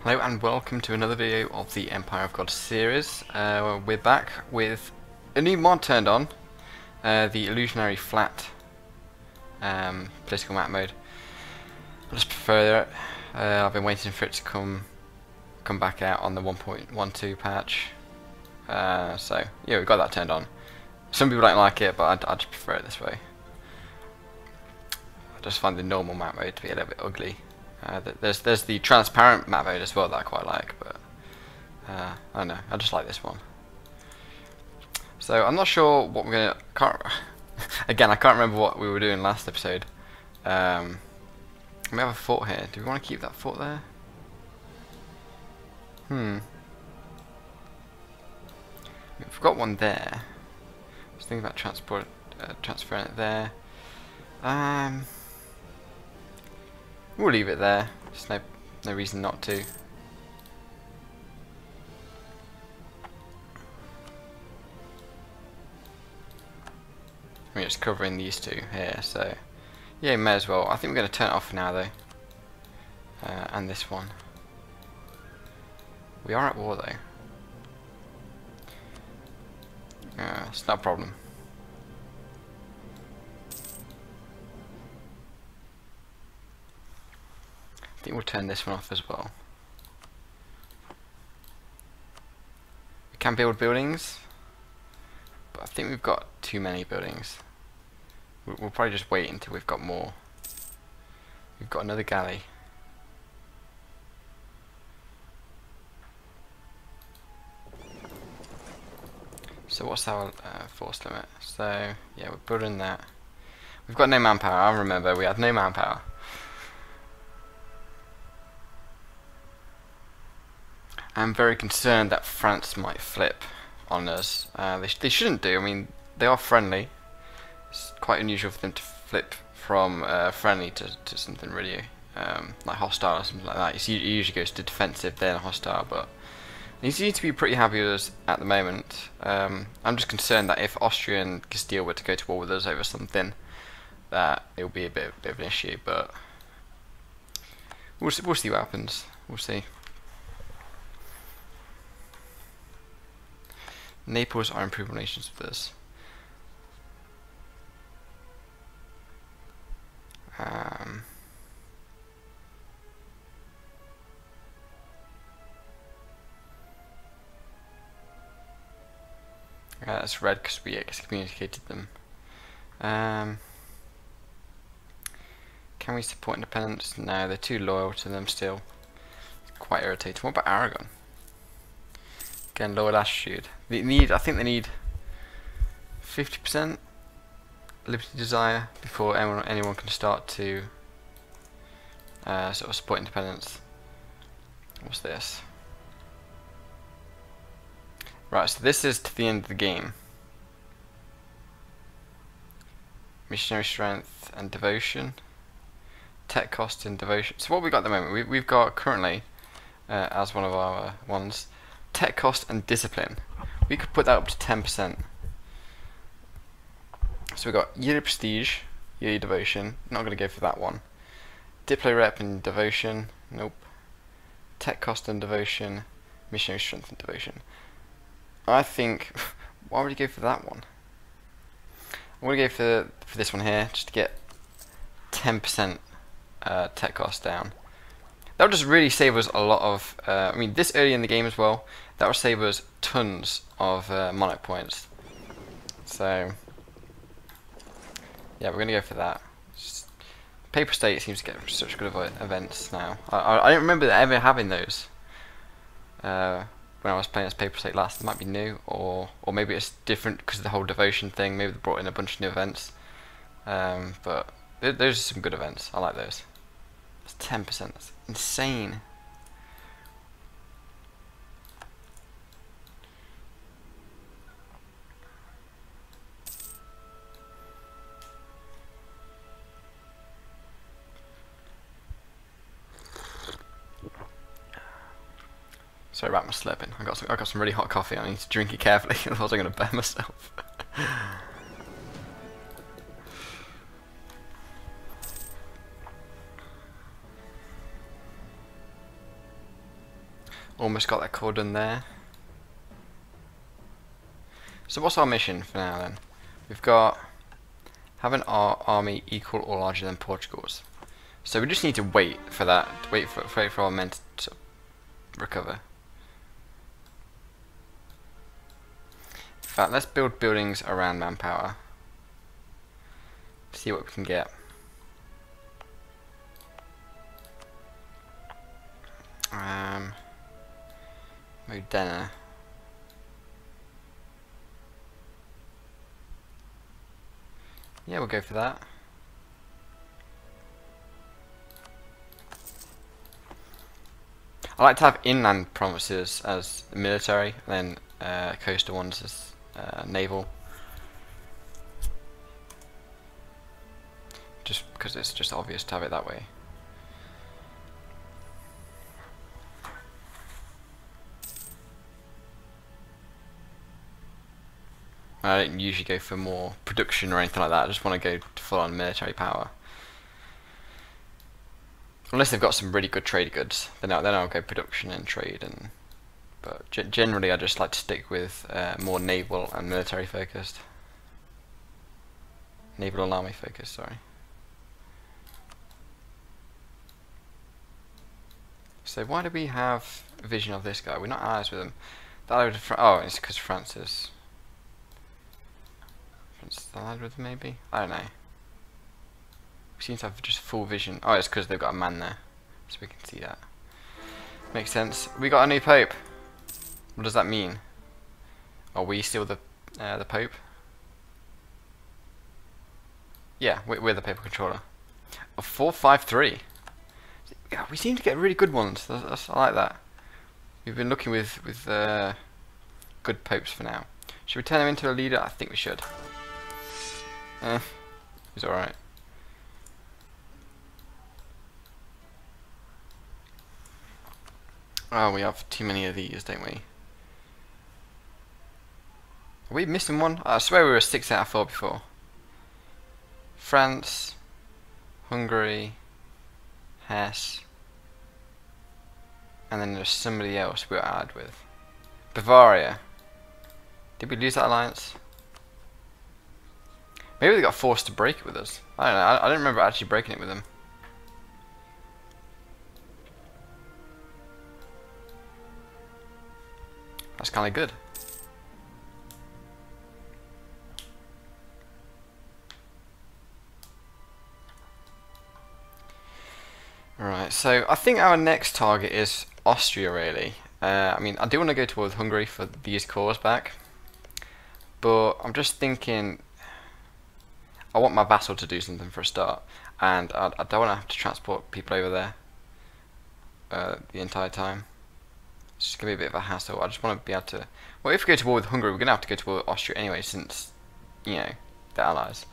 Hello and welcome to another video of the Empire of God series. We're back with a new mod turned on, the Illusionary Flat political map mode. I just prefer it. I've been waiting for it to come back out on the 1.12 patch. So yeah, we've got that turned on. Some people don't like it, but I just prefer it this way. I just find the normal map mode to be a little bit ugly. There's the transparent map mode as well that I quite like, but I don't know, I just like this one. So I'm not sure what we're gonna. Again, I can't remember what we were doing last episode. We have a fort here. Do we want to keep that fort there? We've got one there. I was thinking about transferring it there. We'll leave it there. There's no reason not to. We're just covering these two here, so yeah, may as well. I think we're going to turn it off for now though. And this one. We are at war though. It's not a problem. I think we'll turn this one off as well. We can build buildings, but I think we've got too many buildings. We'll probably just wait until we've got more. We've got another galley. So what's our force limit? So yeah, we're building that. We've got no manpower. I remember we had no manpower. I'm very concerned that France might flip on us. They shouldn't do. I mean, they are friendly. It's quite unusual for them to flip from friendly to something really like hostile or something like that. It usually goes to defensive, then hostile, but they seem to be pretty happy with us at the moment. I'm just concerned that if Austria and Castile were to go to war with us over something, that it will be a bit of an issue. But we'll see what happens. We'll see. Naples are improving relations with us. That's red because we excommunicated them. Can we support independence? No, they're too loyal to them still. It's quite irritating. What about Aragon? Again, lower latitude. I think they need 50% liberty desire before anyone can start to sort of support independence. What's this? Right, so this is to the end of the game. Missionary strength and devotion. Tech cost and devotion. So what we got at the moment? We've got currently as one of our ones. Tech cost and discipline. We could put that up to 10%. So we've got yearly prestige, yearly devotion. Not going to go for that one. Diplo rep and devotion. Nope. Tech cost and devotion. Missionary strength and devotion. I think. Why would you go for that one? I'm going to go for this one here, just to get 10% tech cost down. That would just really save us a lot of, I mean, this early in the game as well, that would save us tons of monarch points. So, yeah, we're going to go for that. Papal State seems to get such good events now. I don't remember ever having those when I was playing as Papal State last. It might be new, or maybe it's different because of the whole devotion thing. Maybe they brought in a bunch of new events. But those are some good events. I like those. It's 10%. That's insane. Sorry about my slurping. I got some really hot coffee. I need to drink it carefully, otherwise I'm going to burn myself. Almost got that core done there. So what's our mission for now then? We've got have an army equal or larger than Portugal's. So we just need to wait for that, wait for our men to recover. In fact, let's build buildings around manpower. See what we can get. Modena. Yeah, we'll go for that. I like to have inland provinces as military, and then coastal ones as naval. Just because it's just obvious to have it that way. I don't usually go for more production or anything like that. I just want to go to full on military power. Unless they've got some really good trade goods, then I'll go production and trade. But generally, I just like to stick with more naval and military focused. Naval and army focused, sorry. So why do we have a vision of this guy? We're not allies with him. Oh, it's because France is allied with him, maybe? I don't know. We seem to have just full vision. Oh, it's because they've got a man there, so we can see that. Makes sense. We got a new pope. What does that mean? Are we still the pope? Yeah, we're the papal controller. A 453. Yeah, we seem to get really good ones. I like that. We've been looking with good popes for now. Should we turn him into a leader? I think we should. He's alright. Oh, we have too many of these, don't we? Are we missing one? I swear we were 6 out of 4 before. France, Hungary, Hesse, and then there's somebody else we were allied with. Bavaria. Did we lose that alliance? Maybe they got forced to break it with us. I don't know. I don't remember actually breaking it with them. That's kind of good. Right, so I think our next target is Austria, really. I mean, I do want to go towards Hungary for these cores back, but I'm just thinking I want my vassal to do something for a start, and I don't want to have to transport people over there the entire time. It's just going to be a bit of a hassle. I just want to be able to... Well, if we go to war with Hungary, we're going to have to go to war with Austria anyway, since, you know, they're allies.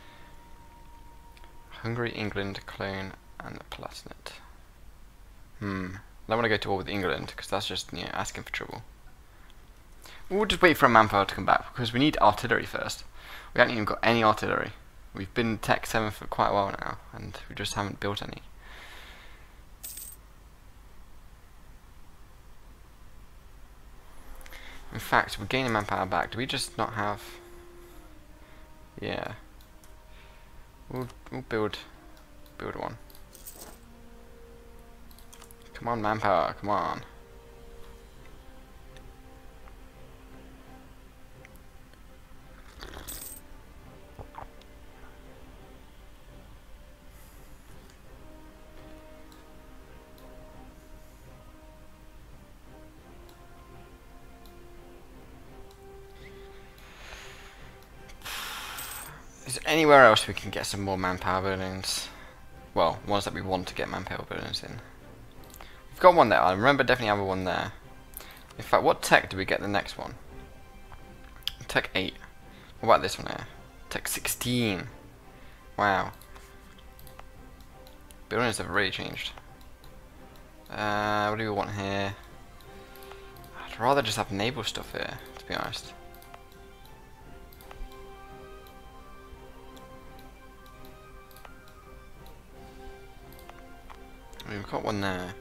Hungary, England, Cologne, and the Palatinate. I don't want to go to war with England, because that's just, you know, asking for trouble. We'll just wait for a manpower to come back, because we need artillery first. We haven't even got any artillery. We've been Tech 7 for quite a while now, and we just haven't built any. In fact, we're gaining manpower back. Do we just not have... Yeah. We'll build one. Come on, manpower, come on. Is there anywhere else we can get some more manpower buildings? Well, ones that we want to get manpower buildings in. We've got one there. I remember definitely having one there. In fact, what tech do we get the next one? Tech 8. What about this one here? Tech 16. Wow. Buildings have really changed. What do we want here? I'd rather just have naval stuff here, to be honest. We've got one there.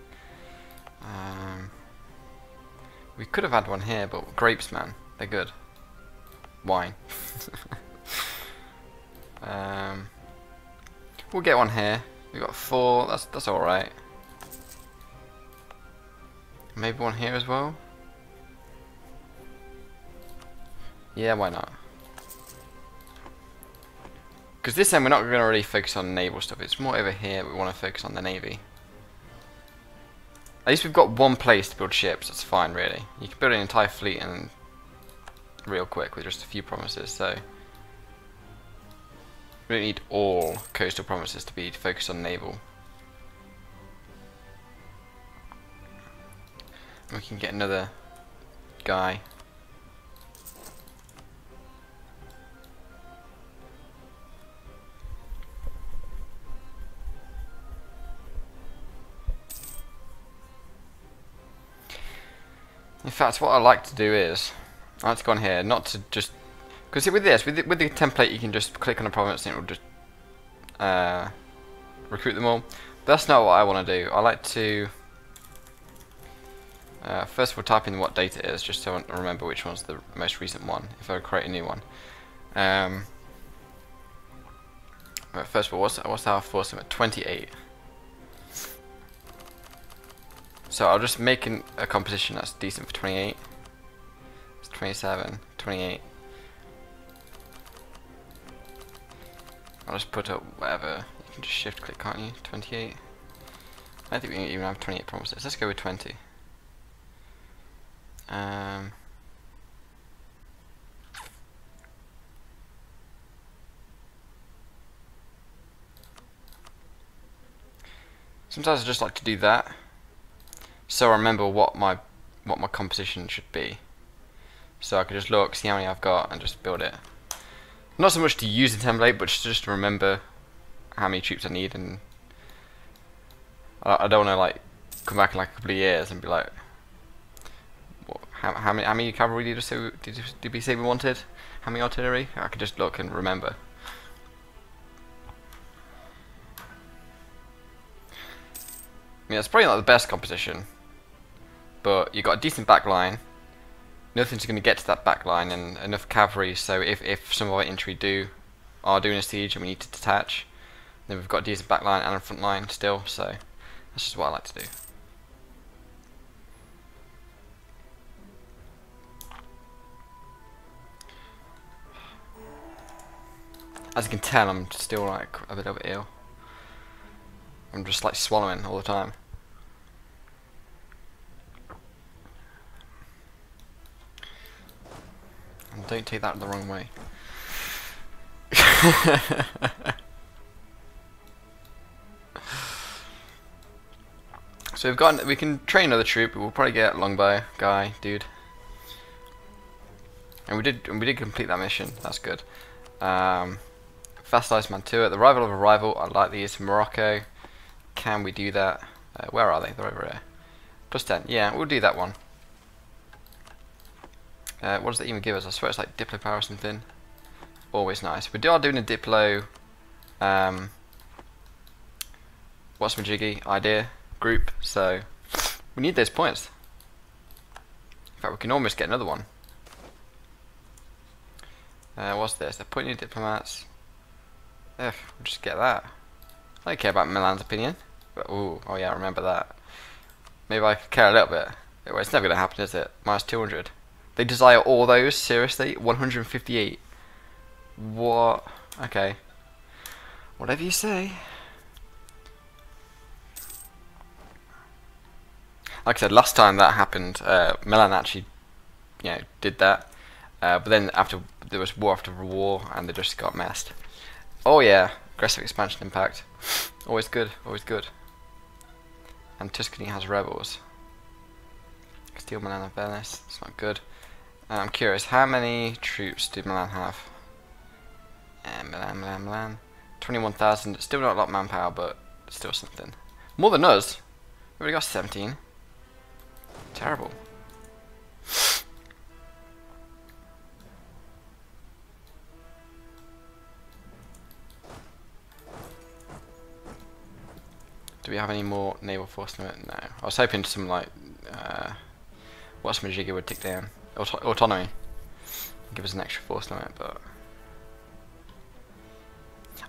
We could have had one here, but grapes, man, they're good. Wine. We'll get one here. We got 4. That's all right. Maybe one here as well. Yeah, why not? Because this time we're not going to really focus on naval stuff. It's more over here we want to focus on the navy. At least we've got one place to build ships. That's fine, really. You can build an entire fleet and real quick with just a few provinces. So we don't need all coastal provinces to be focused on naval. We can get another guy. In fact, what I like to do is, I like to go on here, not to just, because with this, with the template, you can just click on a province and it will just recruit them all. But that's not what I want to do. I like to first of all type in what date it is, just so I remember which one's the most recent one, if I create a new one. But first of all, what's our force limit? 28. So I'll just make a composition that's decent for 28. It's 27, 28. I'll just put up whatever. You can just shift click, can't you? 28. I don't think we can even have 28 promises. Let's go with 20. Sometimes I just like to do that, so I remember what my composition should be. So I could just look, see how many I've got, and just build it. Not so much to use the template, but just to remember how many troops I need, and I don't want to like come back in like a couple of years and be like, how many cavalry did we say we wanted? How many artillery? I could just look and remember. I mean, it's probably not the best composition, but you've got a decent back line. Nothing's going to get to that back line, and enough cavalry, so if some of our infantry are doing a siege and we need to detach, then we've got a decent back line and a front line still, so that's just what I like to do. As you can tell, I'm still like a bit ill. I'm just like swallowing all the time. And don't take that the wrong way. So we can train another troop, but we'll probably get longbow guy, dude. And we did complete that mission. That's good. Fast Ice Mantua, the rival of a rival. I like these. Morocco. Can we do that? Where are they? They're over here. +10. Yeah, we'll do that one. What does that even give us? I swear it's like Diplo power or something. Always nice. We are doing a Diplo. What's my jiggy idea group? So we need those points. In fact, we can almost get another one. What's this? They're putting in diplomats. We'll just get that. I don't care about Milan's opinion. But, ooh, oh yeah, I remember that. Maybe I could care a little bit. Well, it's never going to happen, is it? -200. They desire all those? Seriously? 158. What? Okay. Whatever you say. Like I said, last time that happened, Milan actually, did that. But then there was war after war, and they just got messed. Oh yeah, aggressive expansion impact. Always good, always good. And Tuscany has rebels. Castile, Milan, and Venice. It's not good. I'm curious, how many troops did Milan have? Milan. 21,000. Still not a lot of manpower, but still something. More than us. We already got 17. Terrible. Do we have any more naval force limit? No. I was hoping some like What's Majigga would tick down? Autonomy. Give us an extra force limit, but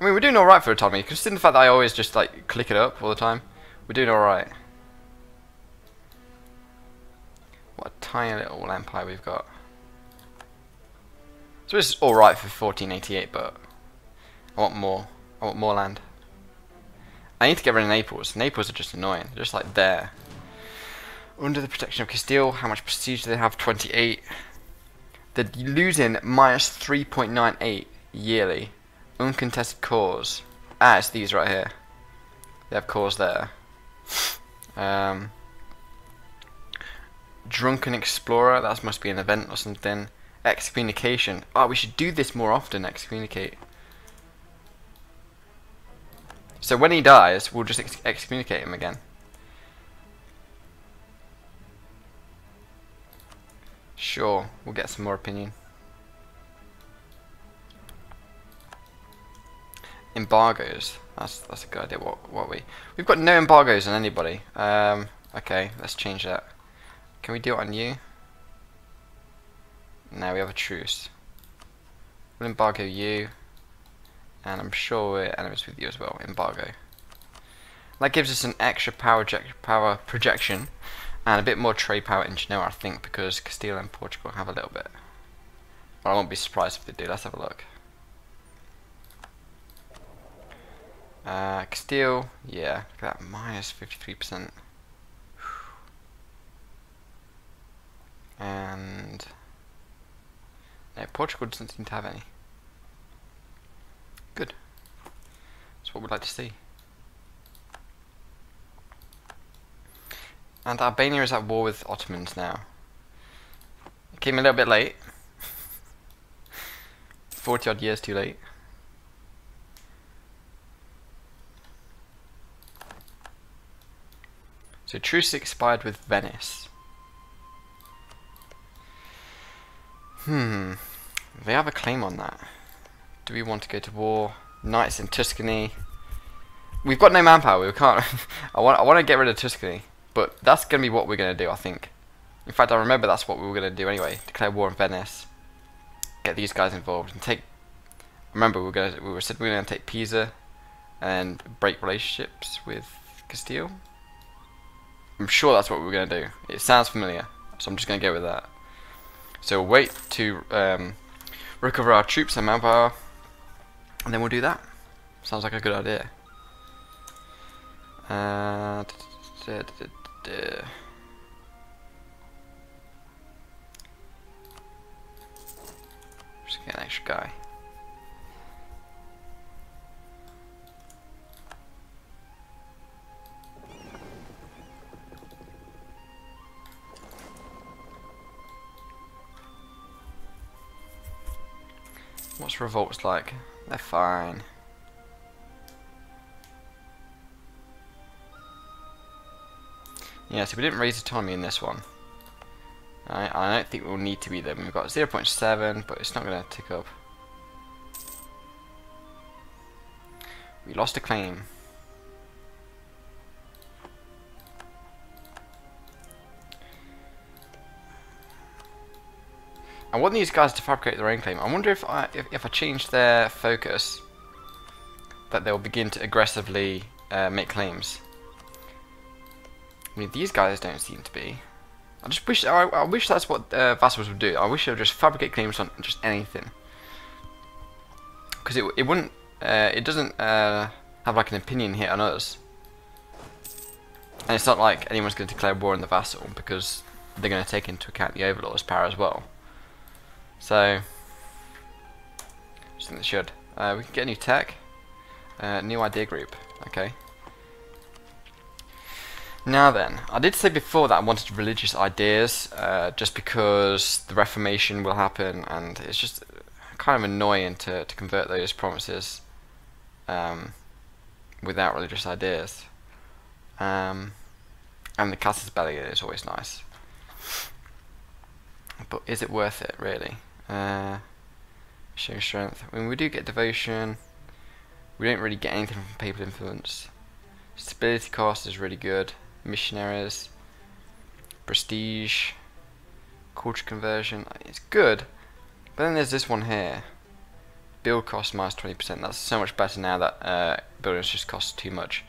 I mean, we're doing alright for autonomy, considering the fact that I always just like click it up all the time. We're doing alright. What a tiny little empire we've got. So this is alright for 1488, but I want more. I want more land. I need to get rid of Naples. Naples are just annoying. They're just like there. Under the protection of Castile, how much prestige do they have? 28. They're losing minus 3.98 yearly. Uncontested cores. Ah, it's these right here. They have cores there. Drunken Explorer, that must be an event or something. Excommunication. Oh, we should do this more often, excommunicate. So when he dies, we'll just excommunicate him again. Sure, we'll get some more opinion. Embargoes. That's a good idea. We've got no embargoes on anybody. Okay, let's change that. Can we do it on you? No, we have a truce. We'll embargo you, and I'm sure we're enemies with you as well. Embargo. That gives us an extra power projection and a bit more trade power in Genoa, I think, because Castile and Portugal have a little bit. But I won't be surprised if they do. Let's have a look. Castile, yeah, look at that, minus 53%. And no, Portugal doesn't seem to have any. Good. That's what we'd like to see. And Albania is at war with Ottomans now. It came a little bit late. 40 odd years too late. So truce expired with Venice. They have a claim on that. Do we want to go to war? Knights in Tuscany. We've got no manpower. We can't. I want to get rid of Tuscany, but that's going to be what we're going to do, I think. In fact, I remember that's what we were going to do anyway. Declare war on Venice. Get these guys involved and take. Remember, we said we were going to take Pisa and break relationships with Castile. I'm sure that's what we were going to do. It sounds familiar, so I'm just going to go with that. So we'll wait to recover our troops and manpower, and then we'll do that. Sounds like a good idea. Just get an extra guy. What's revolts like? They're fine. Yeah, so we didn't raise autonomy in this one. I don't think we'll need to be there. We've got 0.7, but it's not going to tick up. We lost a claim. I want these guys to fabricate their own claim. I wonder if I change their focus, that they'll begin to aggressively make claims. I mean, these guys don't seem to be. I just wish I wish that's what vassals would do. I wish they would just fabricate claims on just anything, because it wouldn't it doesn't have like an opinion hit on us, and it's not like anyone's going to declare war on the vassal because they're going to take into account the overlord's power as well. So I just think they should. We can get a new tech, new idea group. Okay. Now then, I did say before that I wanted religious ideas, just because the Reformation will happen, and it's just kind of annoying to convert those promises without religious ideas. And the Casus Belli is always nice. But is it worth it, really? Show strength. I mean, we do get devotion. We don't really get anything from papal influence. Stability cost is really good. Missionaries. Prestige. Culture conversion, it's good. But then there's this one here. Build cost minus 20%. That's so much better now that buildings just cost too much.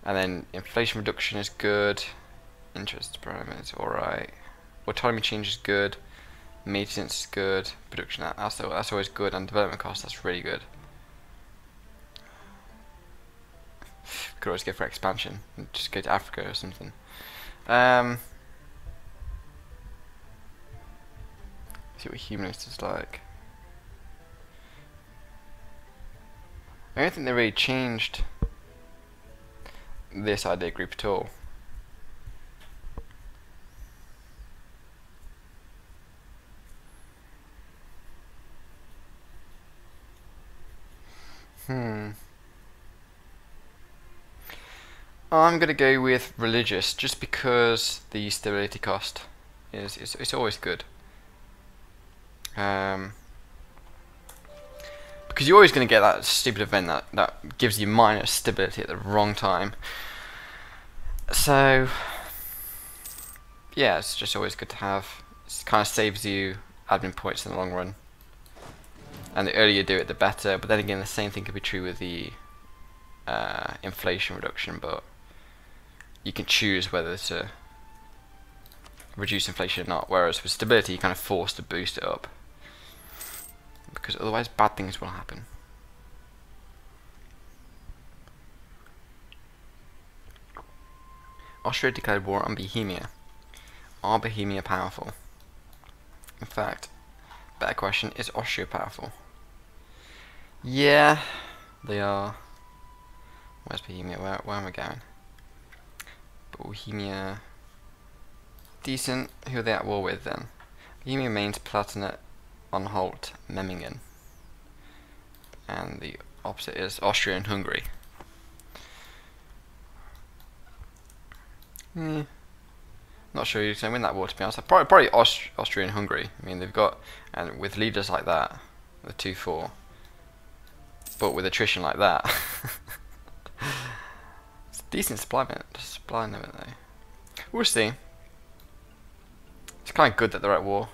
And then inflation reduction is good. Interest parameters, alright. Autonomy change is good. Maintenance is good. Production, that's always good. And development cost, that's really good. Could always go for expansion and just go to Africa or something. See what humanist is like. I don't think they really changed this idea group at all. I'm gonna go with religious, just because the stability cost is it's always good. Because you're always going to get that stupid event that gives you minus stability at the wrong time. So yeah, it's just always good to have. It kind of saves you admin points in the long run. And the earlier you do it, the better. But then again, the same thing could be true with the inflation reduction, but you can choose whether to reduce inflation or not. Whereas with stability, you're kind of forced to boost it up, because otherwise bad things will happen. Austria declared war on Bohemia. Are Bohemia powerful? In fact, better question, is Austria powerful? Yeah, they are. Where's Bohemia? Where am I going? Bohemia. Decent. Who are they at war with then? Bohemia, Mainz, Palatinate, Anhalt, Memmingen. And the opposite is Austria and Hungary. Not sure who's going to win that war, to be honest. Probably Austria and Hungary. I mean, they've got, and with leaders like that, with 2-4, but with attrition like that, it's a decent supply limit though. We'll see. It's kind of good that they're at war.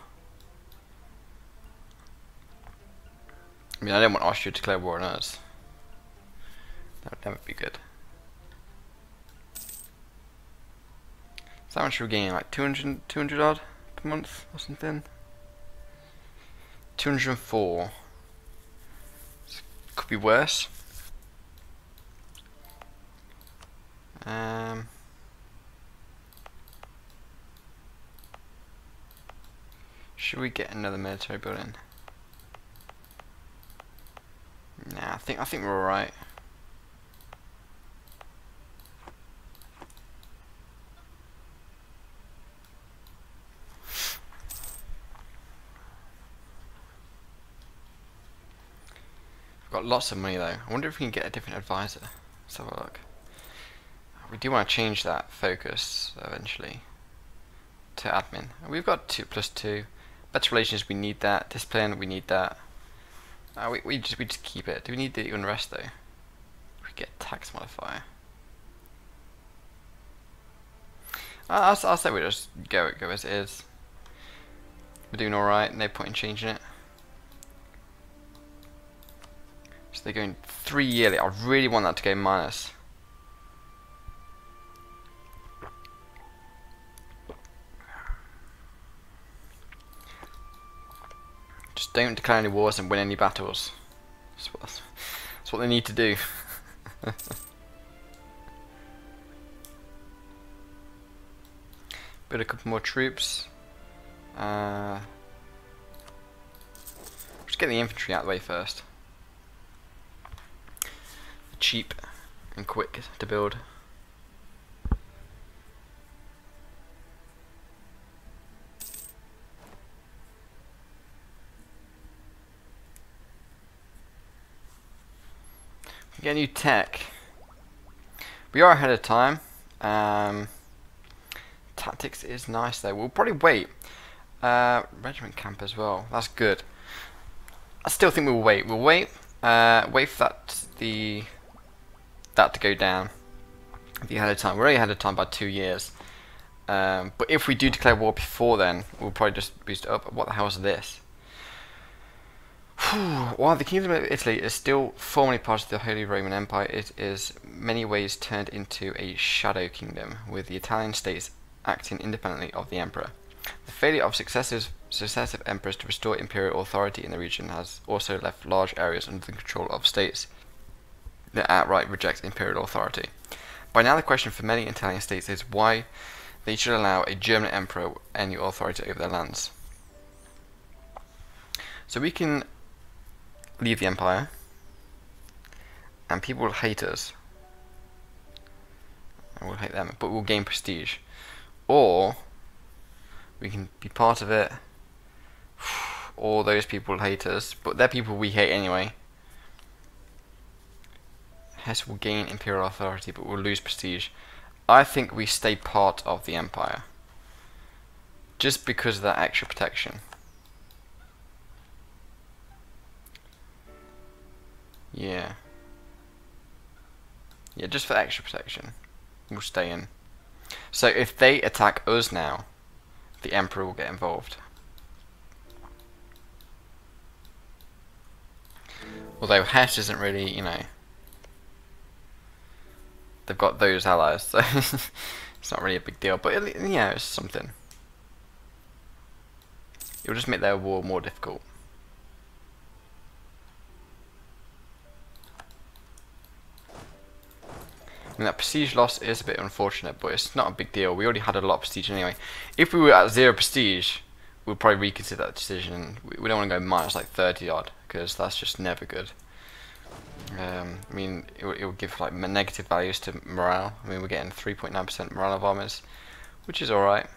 I mean, I don't want Austria to declare war on us. That would never be good. So how much are we getting? Like 200 odd per month or something? 204. Could be worse. Should we get another military building? Nah, I think we're alright. We've got lots of money though. I wonder if we can get a different advisor. Let's have a look. We do want to change that focus eventually to admin. We've got 2+2. Better relations, we need that. Discipline, we need that. We just keep it. Do we need the unrest though? We get tax modifier. I'll say we just go as it is. We're doing alright, no point in changing it. So they're going 3 yearly. I really want that to go minus. Just don't declare any wars and win any battles. That's what they need to do. Build a couple more troops. Just get the infantry out of the way first. Cheap and quick to build. Get new tech. We are ahead of time. Tactics is nice though. We'll probably wait. Regiment camp as well. That's good. I still think we'll wait. We'll wait. Wait for that to go down. If you ahead of time, we're already ahead of time by 2 years. But if we do declare war before then, we'll probably just boost it up. What the hell is this? While the Kingdom of Italy is still formally part of the Holy Roman Empire, it is many ways turned into a shadow kingdom, with the Italian states acting independently of the emperor. The failure of successive emperors to restore imperial authority in the region has also left large areas under the control of states that outright reject imperial authority. By now the question for many Italian states is why they should allow a German emperor any authority over their lands. So we can leave the empire, and people will hate us, and we'll hate them, but we'll gain prestige. Or we can be part of it, or those people will hate us, but they're people we hate anyway. Hess will gain imperial authority, but we'll lose prestige. I think we stay part of the empire, just because of that extra protection. Yeah, just for extra protection, we'll stay in. So if they attack us now, the Emperor will get involved. Although Hesse isn't really, you know, they've got those allies, so it's not really a big deal. But yeah, it's something. It'll just make their war more difficult. I mean, that prestige loss is a bit unfortunate, but it's not a big deal. We already had a lot of prestige anyway. If we were at 0 prestige, we'll probably reconsider that decision. We don't want to go minus like 30 odd, because that's just never good. I mean, it will give like negative values to morale. I mean, we're getting 3.9% morale of armies, which is alright.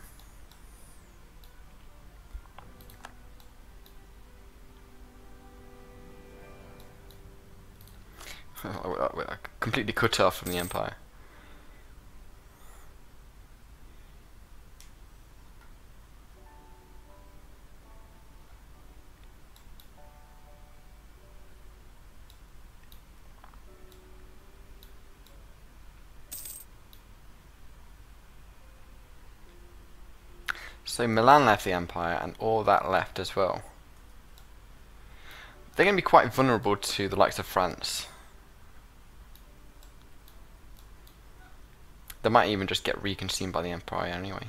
We're completely cut off from the empire. So Milan left the empire, and all that left as well. They're going to be quite vulnerable to the likes of France. They might even just get reconsumed by the Empire anyway.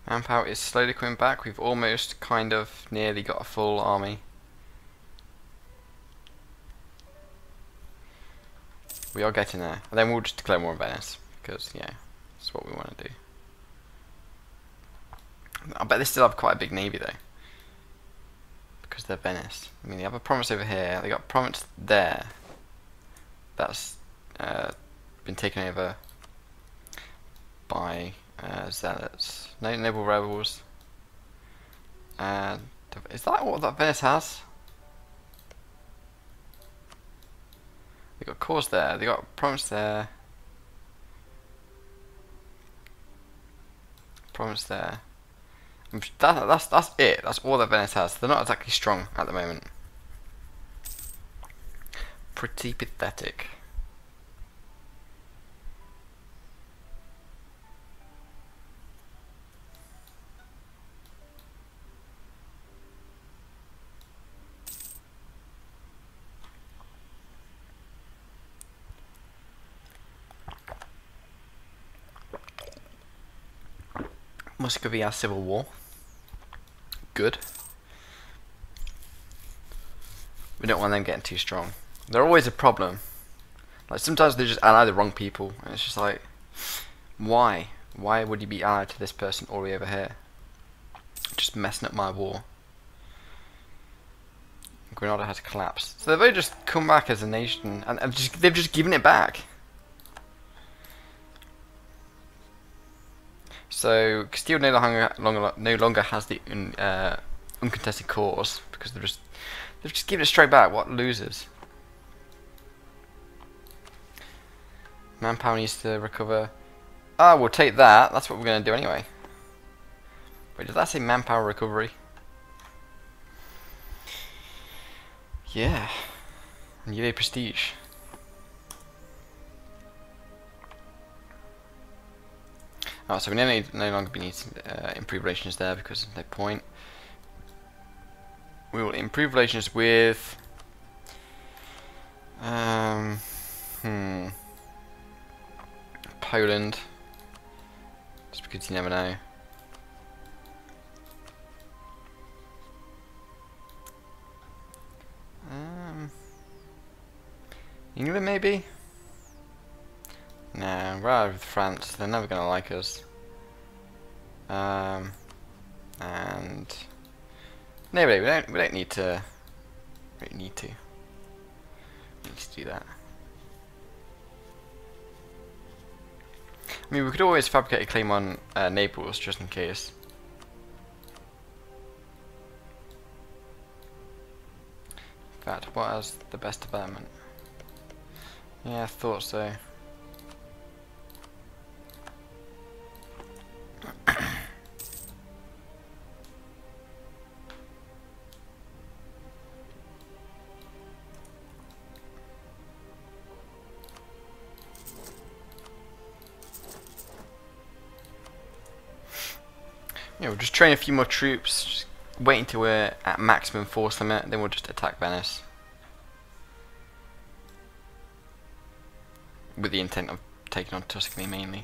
Manpower is slowly coming back. We've almost kind of nearly got a full army. We are getting there. And then we'll just declare more in Venice, because yeah, that's what we want to do. I bet they still have quite a big navy though, because they're Venice. I mean, they have a province over here, they got a province there that's been taken over by zealots. No noble rebels. Is that what that Venice has? They got cause there, they got a province there, province there. That's it. That's all that Venice has. They're not exactly strong at the moment. Pretty pathetic. Muscovy has civil war. Good. We don't want them getting too strong. They're always a problem. Like sometimes they just ally the wrong people, and it's just like, why? Why would you be allied to this person all the way over here? Just messing up my war. Granada has collapsed. So they've only just come back as a nation, and they've just given it back. So Castile no longer has the uncontested cause, because they've just given it straight back. What losers? Manpower needs to recover. Ah, we'll take that. That's what we're going to do anyway. Wait, did that say manpower recovery? Yeah. And you prestige. Oh, so we no longer be needing improve relations there because there's no point. We will improve relations with Poland, just because you never know. England maybe? No, we're out with France. They're never gonna like us. And no, we don't need to. We need to do that. I mean, we could always fabricate a claim on Naples just in case. In fact, what has the best development? Yeah, I thought so. Yeah, we'll just train a few more troops, just wait until we're at maximum force limit, then we'll just attack Venice. With the intent of taking on Tuscany mainly.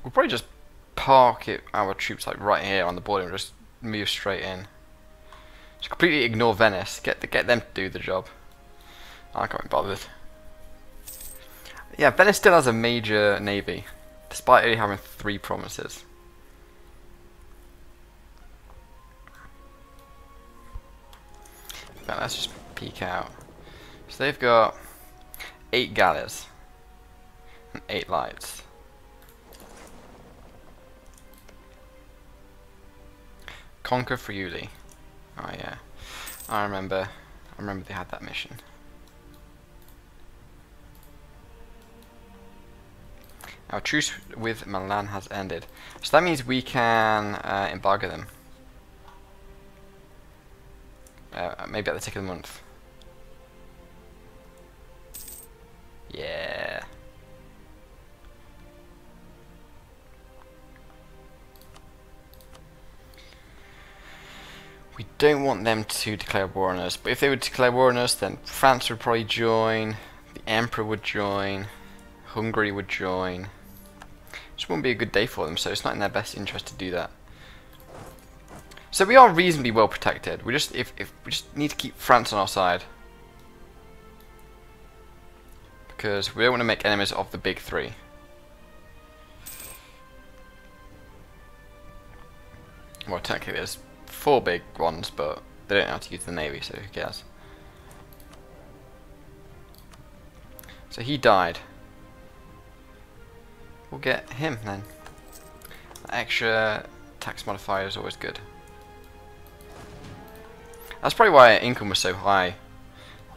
We'll probably just park our troops like right here on the border and just move straight in. Just completely ignore Venice, get them to do the job. I can't be bothered. Yeah, Venice still has a major navy, despite only having 3 provinces. But let's just peek out. So they've got 8 galleys and 8 lights. Conquer Friuli. Oh yeah, I remember they had that mission. Our truce with Milan has ended, so that means we can embargo them. Maybe at the tick of the month. Yeah. We don't want them to declare war on us, but if they would declare war on us, then France would probably join, the Emperor would join, Hungary would join. This wouldn't be a good day for them, so it's not in their best interest to do that. So we are reasonably well protected. We just we just need to keep France on our side, because we don't want to make enemies of the big 3. Well, technically there's 4 big ones, but they don't know how to use the navy, so who cares? So he died. We'll get him then. The extra tax modifier is always good. That's probably why our income was so high.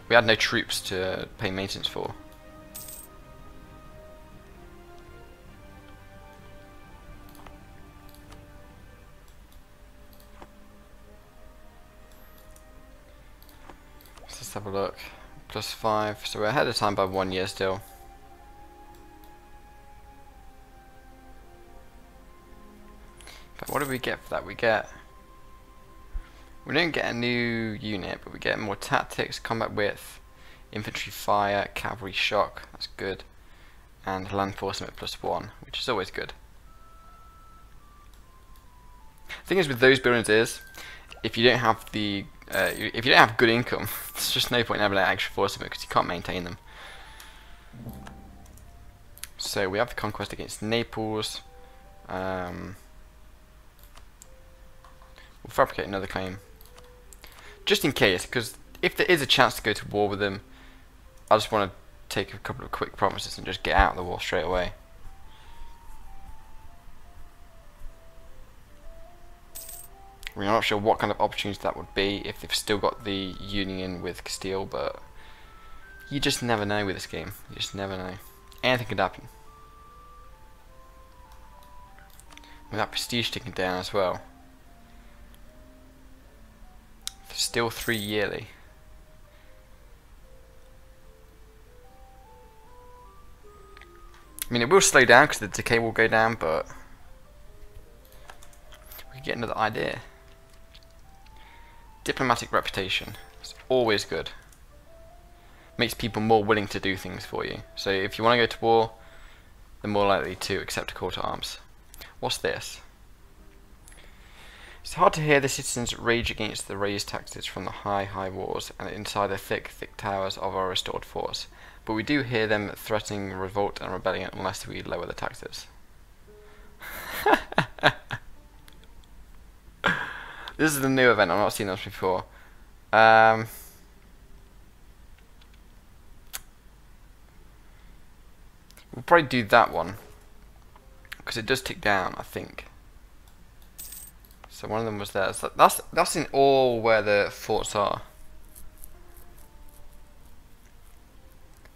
We had no troops to pay maintenance for. Let's have a look. +5, so we're ahead of time by 1 year still. But what do we get for that? We don't get a new unit, but we get more tactics, combat width, infantry fire, cavalry shock, that's good, and land forcement +1, which is always good. The thing is with those buildings is, if you don't have the if you don't have good income, there's just no point in having an extra forcement because you can't maintain them. So we have the conquest against Naples. We'll fabricate another claim, just in case, because if there is a chance to go to war with them, I just want to take a couple of quick promises and just get out of the war straight away. We're not sure what kind of opportunity that would be if they've still got the union with Castile, but you just never know with this game. You just never know. Anything could happen. With that prestige ticking down as well. Still 3 yearly. I mean, it will slow down because the decay will go down, but we can get another idea. Diplomatic reputation. It's always good. Makes people more willing to do things for you. So if you want to go to war, they're more likely to accept a call to arms. What's this? It's hard to hear the citizens rage against the raised taxes from the high walls and inside the thick towers of our restored forts, but we do hear them threatening revolt and rebellion unless we lower the taxes. This is the new event, I've not seen this before. We'll probably do that one, because it does tick down, I think. So one of them was there. So that's in all where the forts are.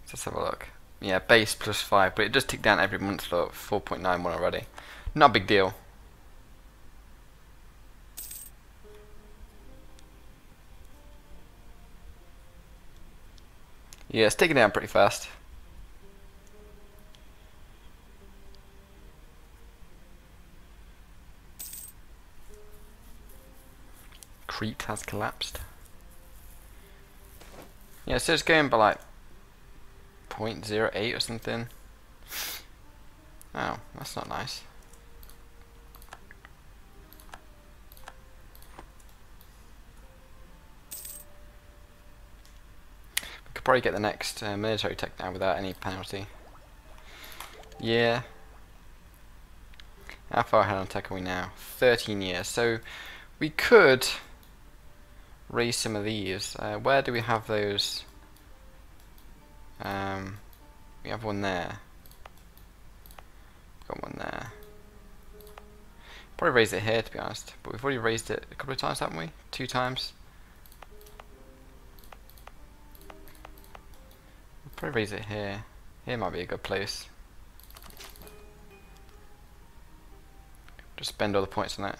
So let's have a look. Yeah, base +5, but it does tick down every month. Look, 4.91 already. Not a big deal. Yeah, it's ticking down pretty fast. Crete has collapsed. Yeah, so it's going by like 0.08 or something. Oh, that's not nice. We could probably get the next military tech now without any penalty. Yeah. How far ahead on tech are we now? 13 years. So we could raise some of these. Where do we have those? We have one there. Got one there. Probably raise it here, to be honest. But we've already raised it a couple of times, haven't we? 2 times. We'll probably raise it here. Here might be a good place. Just spend all the points on it.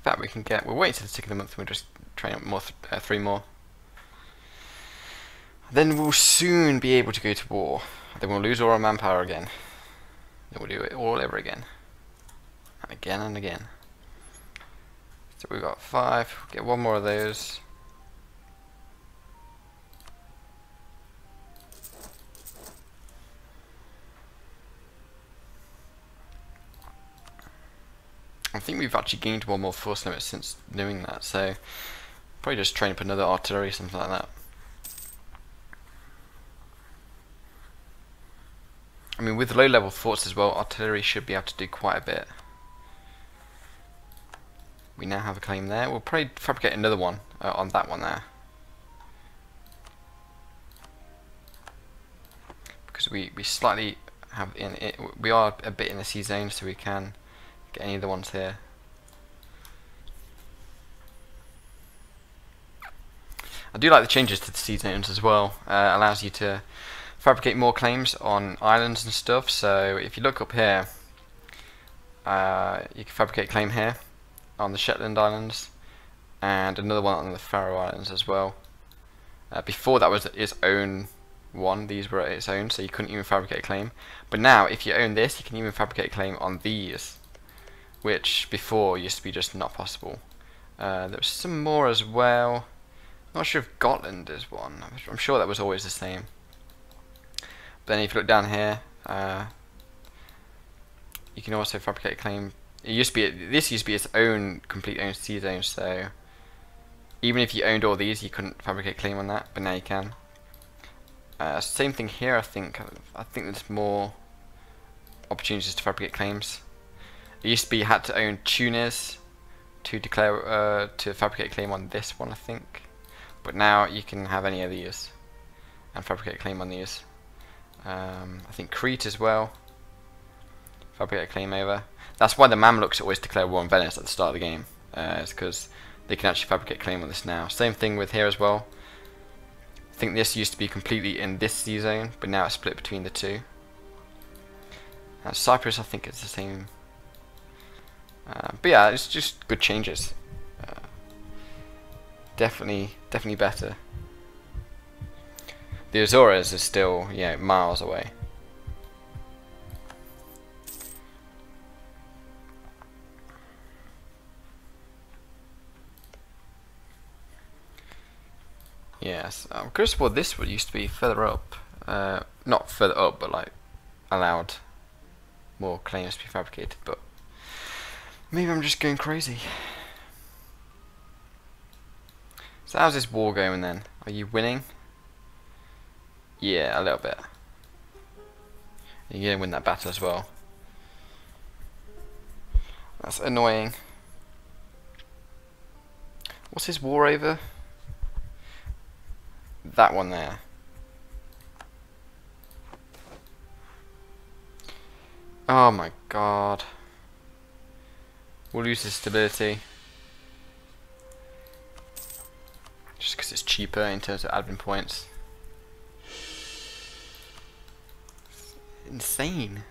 That we can get. We'll wait till the tick of the month and we'll just train up more 3 more. Then we'll soon be able to go to war. Then we'll lose all our manpower again. Then we'll do it all over again. And again and again. So we've got 5. We'll get 1 more of those. I think we've actually gained 1 more force limit since doing that, so probably just train up another artillery, something like that. I mean, with low level forts as well, artillery should be able to do quite a bit. We now have a claim there. We'll probably fabricate another one on that one there, because we slightly have we are a bit in the sea zone, so we can get any of the ones here. I do like the changes to the sea zones as well. Allows you to fabricate more claims on islands and stuff. So if you look up here, you can fabricate a claim here on the Shetland Islands and another one on the Faroe Islands as well. Before that was its own one, these were its own, so you couldn't even fabricate a claim. But now if you own this, you can even fabricate a claim on these, which before used to be just not possible. There was some more as well. Not sure if Gotland is one. I'm sure that was always the same. But then if you look down here, you can also fabricate a claim. It used to be, this used to be its own complete own sea zone, so even if you owned all these, you couldn't fabricate a claim on that, but now you can. Same thing here, I think. I think there's more opportunities to fabricate claims. It used to be you had to own Tunis to declare to fabricate a claim on this one, I think. But now you can have any of these and fabricate a claim on these. I think Crete as well. Fabricate a claim over. That's why the Mamluks always declare war on Venice at the start of the game. It's because they can actually fabricate a claim on this now. Same thing with here as well. I think this used to be completely in this sea zone, but now it's split between the two. Cyprus, I think it's the same. But yeah, it's just good changes. definitely better. The Azores are still, miles away. Yes, I'm curious what this would used to be further up. Not further up, but like allowed more claims to be fabricated. But maybe I'm just going crazy. So how's this war going then? Are you winning? Yeah, a little bit. You're gonna win that battle as well. That's annoying. What's his war over? That one there. Oh my god. We'll lose his stability. Just because it's cheaper in terms of admin points. It's insane.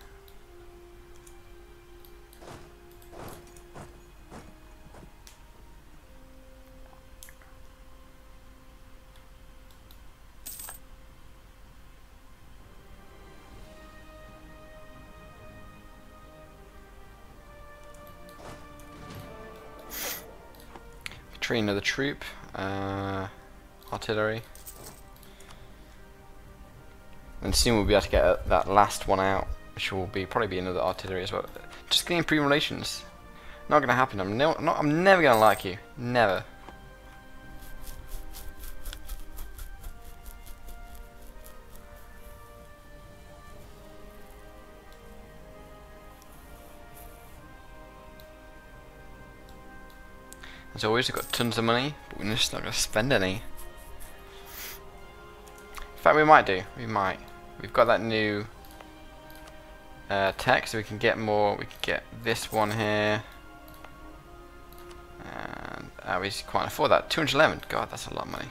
Train another troop, artillery, and soon we'll be able to get that last one out, which will probably be another artillery as well. Just getting improved relations. Not gonna happen. I'm never gonna like you. Never. As always, we've got tons of money, but we're just not going to spend any. In fact, we might do. We might. We've got that new tech, so we can get more. We can get this one here. And we can't afford that. 211. God, that's a lot of money.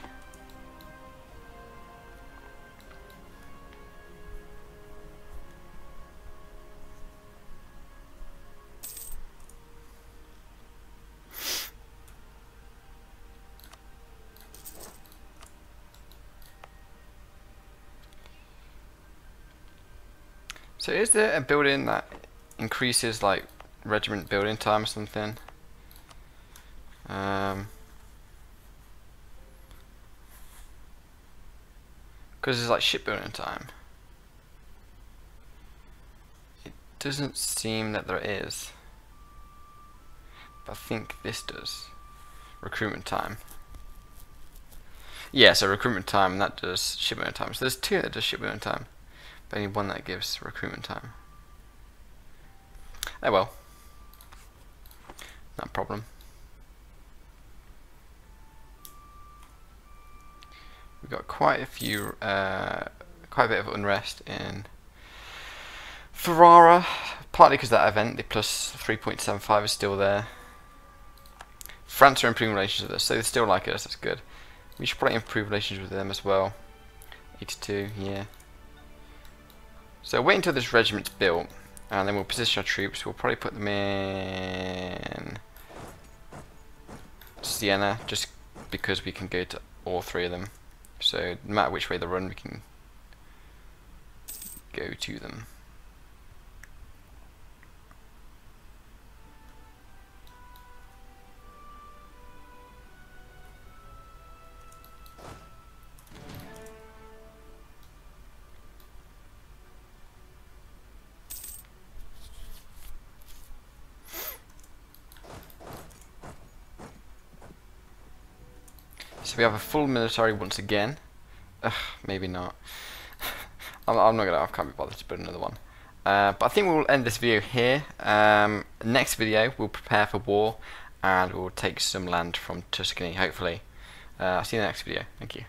So is there a building that increases like regiment building time or something? Because it's like shipbuilding time. It doesn't seem that there is. But I think this does. Recruitment time. Yeah, so recruitment time, and that does shipbuilding time. So there's two that does shipbuilding time. Only one that gives recruitment time. Oh well. Not a problem. We've got quite a bit of unrest in Ferrara, partly because of that event, the plus 3.75 is still there. France are improving relations with us, so they still like us, that's good. We should probably improve relations with them as well. 82, yeah. So wait until this regiment's built, and then we'll position our troops. We'll probably put them in Siena, just because we can go to all three of them. So no matter which way they run, we can go to them. So we have a full military once again. Ugh, maybe not. I'm not gonna. I can't be bothered to put another one. But I think we'll end this video here. Next video, we'll prepare for war, and we'll take some land from Tuscany. Hopefully. I'll see you in the next video. Thank you.